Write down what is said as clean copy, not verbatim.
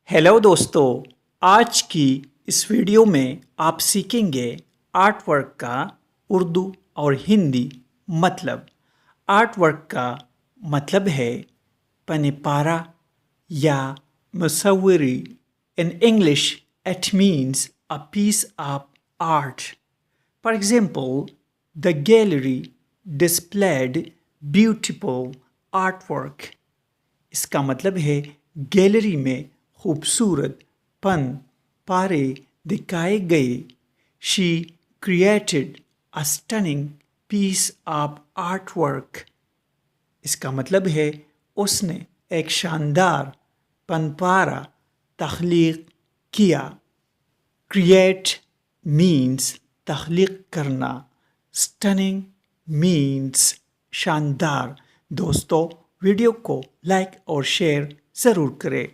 Hello दोस्तों, आज की इस वीडियो में आप सीखेंगे आर्ट वर्क का उर्दू और हिंदी मतलब। आर्ट वर्क का मतलब है पनपारा या मुसव्वरी। In English, it means a piece of art. For example, the gallery displayed beautiful artwork. इसका मतलब है गैलरी में खूबसूरत पन पारे दिखाए गए. She created a stunning piece of artwork. इसका मतलब है उसने एक शानदार पनपारा तख्लीक किया. Create means तख्लीक करना. Stunning means शानदार. दोस्तों, वीडियो को लाइक और शेयर ज़रूर करें.